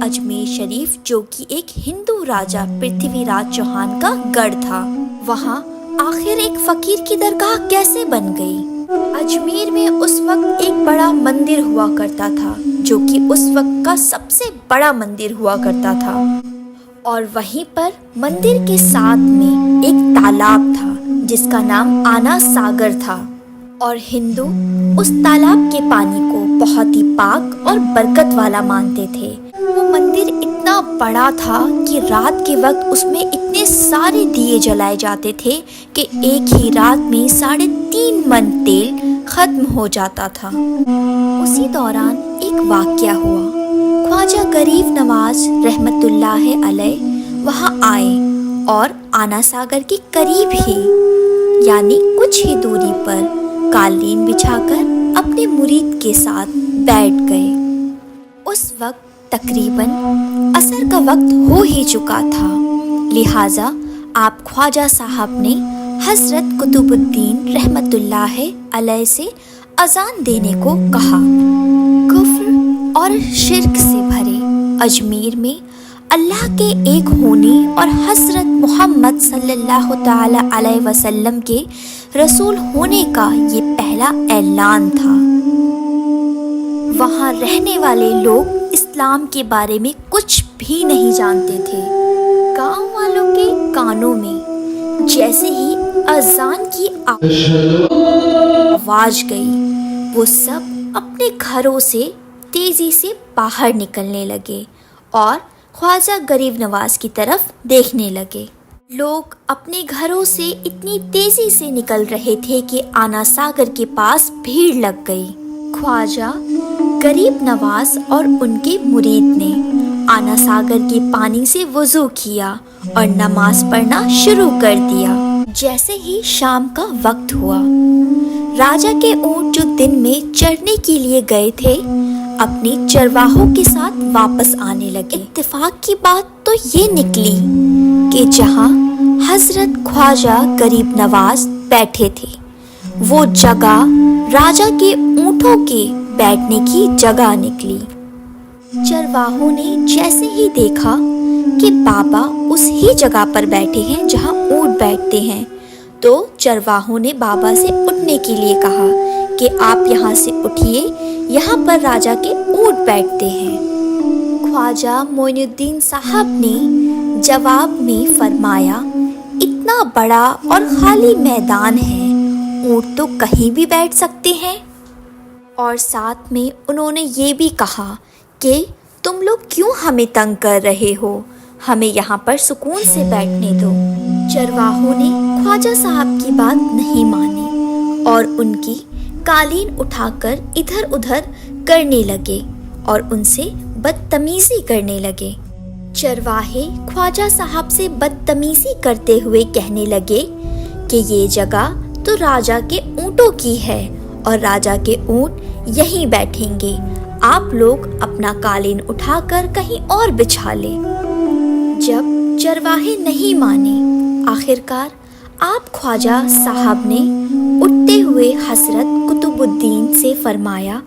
اجمیر شریف جو کہ ایک ہندو راجا پرتھوی راج چوہان کا گڑھ تھا، وہاں آخر ایک فقیر کی درگاہ کیسے بن گئی؟ اجمیر میں اس وقت ایک بڑا مندر ہوا کرتا تھا جو کہ اس وقت کا سب سے بڑا مندر ہوا کرتا تھا، اور وہیں پر مندر کے ساتھ میں ایک تالاب تھا جس کا نام آنا ساگر تھا، اور ہندو اس تالاب کے پانی کو بہت ہی پاک اور برکت والا مانتے تھے۔ وہ مندر اتنا بڑا تھا کہ رات کے وقت اس میں اتنے سارے دیے جلائے جاتے تھے کہ ایک ہی رات میں 3.5 من تیل ختم ہو جاتا تھا۔ اسی دوران ایک واقعہ ہوا۔ خواجہ غریب نواز رحمت اللہ علیہ وہاں آئے اور آنا ساگر کے قریب ہی یعنی کچھ ہی دوری پر قالین بچھا کر اپنے مرید کے ساتھ بیٹھ گئے۔ اس وقت تقریباً عصر کا وقت ہو ہی چکا تھا، لہٰذا آپ خواجہ صاحب نے حضرت قطب الدین رحمت اللہ علیہ سے اذان دینے کو کہا۔ کفر اور شرک سے بھرے اجمیر میں اللہ کے ایک ہونے اور حضرت محمد صلی اللہ تعالی علیہ وسلم کے رسول ہونے کا یہ پہلا اعلان تھا۔ وہاں رہنے والے لوگ اسلام کے بارے میں کچھ بھی نہیں جانتے تھے۔ گاؤں والوں کے کانوں میں جیسے ہی اذان کی آواز گئی، وہ سب اپنے گھروں سے تیزی سے باہر نکلنے لگے اور خواجہ غریب نواز کی طرف دیکھنے لگے۔ لوگ اپنے گھروں سے اتنی تیزی سے نکل رہے تھے کہ آنا ساگر کے پاس بھیڑ لگ گئی۔ خواجہ غریب نواز اور ان کے مرید نے آنا ساگر کے پانی سے وضو کیا اور نماز پڑھنا شروع کر دیا۔ جیسے ہی شام کا وقت ہوا، راجا کے اونٹ جو دن میں چرنے کے لیے گئے تھے اپنے چرواہوں کے ساتھ واپس آنے لگے۔ اتفاق کی بات تو یہ نکلی کہ جہاں حضرت خواجہ غریب نواز بیٹھے تھے وہ جگہ راجا کے اونٹوں کے بیٹھنے کی جگہ نکلی۔ چرواہوں نے جیسے ہی دیکھا کہ بابا اس ہی جگہ پر بیٹھے ہیں جہاں اونٹ بیٹھتے ہیں، تو چرواہوں نے بابا سے اٹھنے کے لیے کہا کہ آپ یہاں سے اٹھیے، یہاں پر راجا کے اونٹ بیٹھتے ہیں۔ خواجہ معین الدین صاحب نے جواب میں فرمایا، اتنا بڑا اور خالی میدان ہے، اونٹ تو کہیں بھی بیٹھ سکتے ہیں۔ اور ساتھ میں انہوں نے یہ بھی کہا کہ تم لوگ کیوں ہمیں تنگ کر رہے ہو، ہمیں یہاں پر سکون سے بیٹھنے دو۔ چرواہوں نے خواجہ صاحب کی بات نہیں مانی اور ان کی قالین اٹھا کر ادھر ادھر کرنے لگے اور ان سے بدتمیزی کرنے لگے۔ چرواہے خواجہ صاحب سے بدتمیزی کرتے ہوئے کہنے لگے کہ یہ جگہ تو راجا کے اونٹوں کی ہے اور راجا کے اونٹ یہیں بیٹھیں گے، آپ لوگ اپنا قالین اٹھا کر کہیں اور بچھا لیں۔ جب چرواہے نہیں مانے، آخرکار آپ خواجہ صاحب نے اٹھتے ہوئے حضرت قطب الدین سے فرمایا،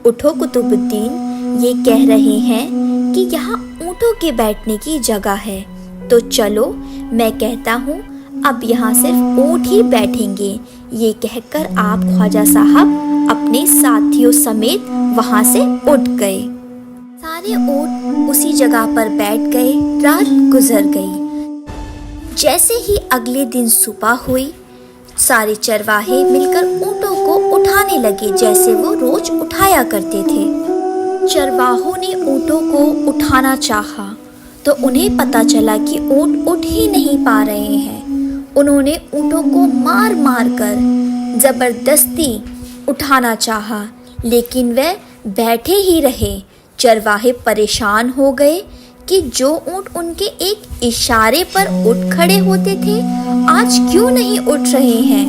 اٹھو قطب الدین، یہ کہہ رہے ہیں کہ یہاں اونٹوں کے بیٹھنے کی جگہ ہے، تو چلو میں کہتا ہوں اب یہاں صرف اونٹ ہی بیٹھیں گے۔ یہ کہہ کر آپ خواجہ صاحب اپنے ساتھیوں سمیت وہاں سے اٹھ گئے۔ سارے اونٹ اسی جگہ پر بیٹھ گئے۔ رات گزر گئی۔ جیسے ہی اگلے دن صبح ہوئی، سارے چرواہے مل کر اونٹوں کو اٹھانے لگے جیسے وہ روز اٹھایا کرتے تھے۔ چرواہوں نے اونٹوں کو اٹھانا چاہا تو انہیں پتہ چلا کہ اونٹ اٹھ ہی نہیں پا رہے ہیں۔ انہوں نے اونٹوں کو مار مار کر زبردستی اٹھانا چاہا لیکن وہ بیٹھے ہی رہے۔ چرواہے پریشان ہو گئے کہ جو اونٹ ان کے ایک اشارے پر اٹھ کھڑے ہوتے تھے آج کیوں نہیں اٹھ رہے ہیں۔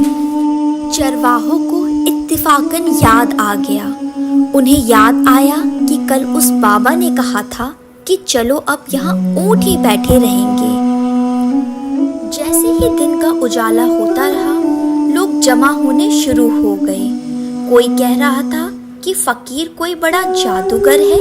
چرواہوں کو اتفاقاً یاد آ گیا۔ انہیں یاد آیا کہ کل اس بابا نے کہا تھا کہ چلو اب یہاں اونٹ ہی بیٹھے رہیں گے۔ جیسے ہی دن کا اجالا ہوتا رہا، لوگ جمع ہونے شروع ہو گئے۔ کوئی کہہ رہا تھا کہ فقیر کوئی بڑا جادوگر ہے،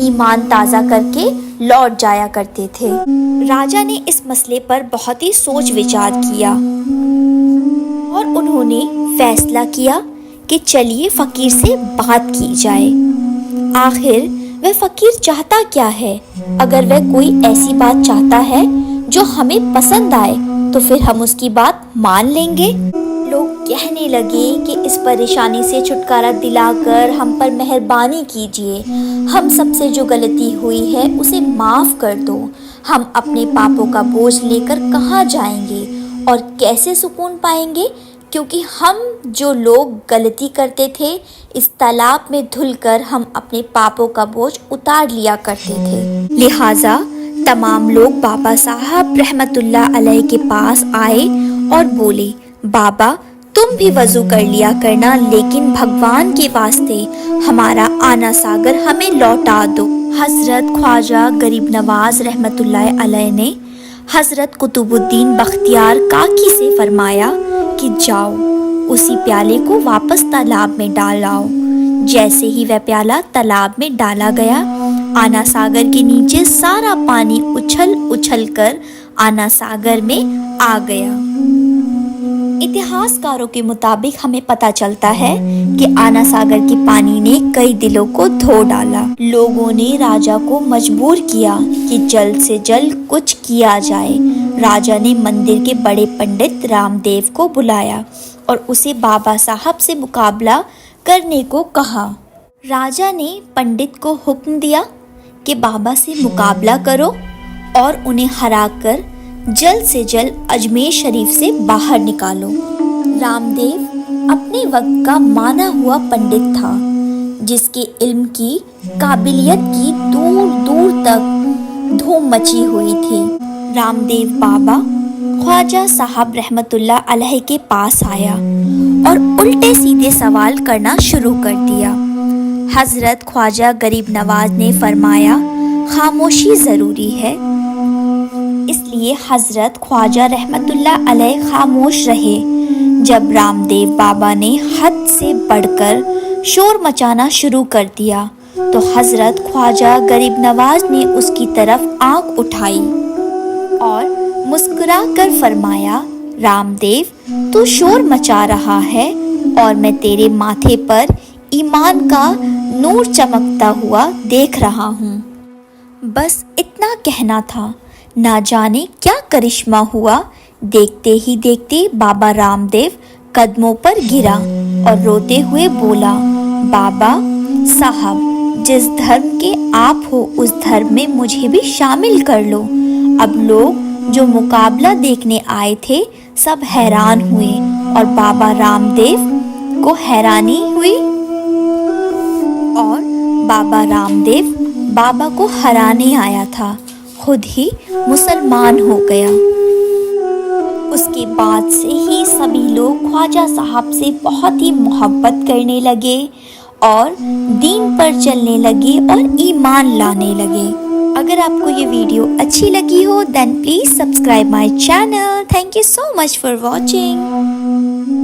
ایمان تازہ کر کے لوٹ جایا کرتے تھے۔ راجا نے اس مسئلے پر بہت ہی سوچ وچار کیا اور انہوں نے فیصلہ کیا کہ چلیے فقیر سے بات کی جائے۔ آخر وہ فقیر چاہتا کیا ہے؟ اگر وہ کوئی ایسی بات چاہتا ہے جو ہمیں پسند آئے تو پھر ہم اس کی بات مان لیں گے۔ لوگ کہنے لگے کہ اس پریشانی سے چھٹکارا دلا کر ہم پر مہربانی کیجیے، ہم سب سے جو غلطی ہوئی ہے اسے معاف کر دو۔ ہم اپنے پاپوں کا بوجھ لے کر کہاں جائیں گے اور کیسے سکون پائیں گے، کیونکہ ہم جو لوگ غلطی کرتے تھے اس تالاب میں دھل کر ہم اپنے پاپوں کا بوجھ اتار لیا کرتے تھے۔ لہٰذا تمام لوگ بابا صاحب رحمت اللہ علیہ کے پاس آئے اور بولے، بابا تم بھی وضو کر لیا کرنا، لیکن بھگوان کے واسطے ہمارا آنا ساگر ہمیں لوٹا دو۔ حضرت خواجہ غریب نواز رحمت اللہ علیہ نے حضرت قطب الدین بختیار کاکی سے فرمایا کہ جاؤ اسی پیالے کو واپس تالاب میں ڈال آؤ۔ جیسے ہی وہ پیالہ تالاب میں ڈالا گیا، آنا ساگر کے نیچے سارا پانی اچھل اچھل کر آنا ساگر میں آ گیا۔ اتہاس کاروں کے مطابق ہمیں پتہ چلتا ہے کہ آنا ساگر کے پانی نے کئی دلوں کو دھو ڈالا۔ لوگوں نے راجا کو مجبور کیا کہ جلد سے جلد کچھ کیا جائے۔ راجا نے مندر کے بڑے پنڈت رام دیو کو بلایا اور اسے بابا صاحب سے مقابلہ کرنے کو کہا۔ راجا نے پنڈت کو حکم دیا کہ بابا سے مقابلہ کرو اور انہیں ہرا کر جلد سے جلد اجمیر شریف سے باہر نکالو۔ رام دیو اپنے وقت کا مانا ہوا پنڈت تھا، جس کے علم کی قابلیت کی دور دور تک دھوم مچی ہوئی تھی۔ رام دیو بابا خواجہ صاحب رحمت اللہ علیہ کے پاس آیا اور الٹے سیدھے سوال کرنا شروع کر دیا۔ حضرت خواجہ غریب نواز نے فرمایا، خاموشی ضروری ہے۔ اس لیے حضرت خواجہ رحمت اللہ علیہ خاموش رہے۔ جب رام دیو بابا نے حد سے بڑھ کر شور مچانا شروع کر دیا تو حضرت خواجہ غریب نواز نے اس کی طرف آنکھ اٹھائی اور مسکرا کر فرمایا، رام دیو تو شور مچا رہا ہے اور میں تیرے ماتھے پر ایمان کا نور چمکتا ہوا دیکھ رہا ہوں۔ بس اتنا کہنا تھا، نہ جانے کیا کرشمہ ہوا، دیکھتے ہی دیکھتے بابا رام دیو قدموں پر گرا اور روتے ہوئے بولا، بابا صاحب جس دھرم کے آپ ہو اس دھرم میں مجھے بھی شامل کر لو۔ اب لوگ جو مقابلہ دیکھنے آئے تھے سب حیران ہوئے اور بابا رام دیو کو حیرانی ہوئی اور بابا رام دیو بابا کو ہرانے آیا تھا، خود ہی مسلمان ہو گیا۔ اس کے بعد سے ہی سبھی لوگ خواجہ صاحب سے بہت ہی محبت کرنے لگے اور دین پر چلنے لگے اور ایمان لانے لگے۔ اگر آپ کو یہ ویڈیو اچھی لگی ہو then please subscribe my channel. Thank you so much for watching.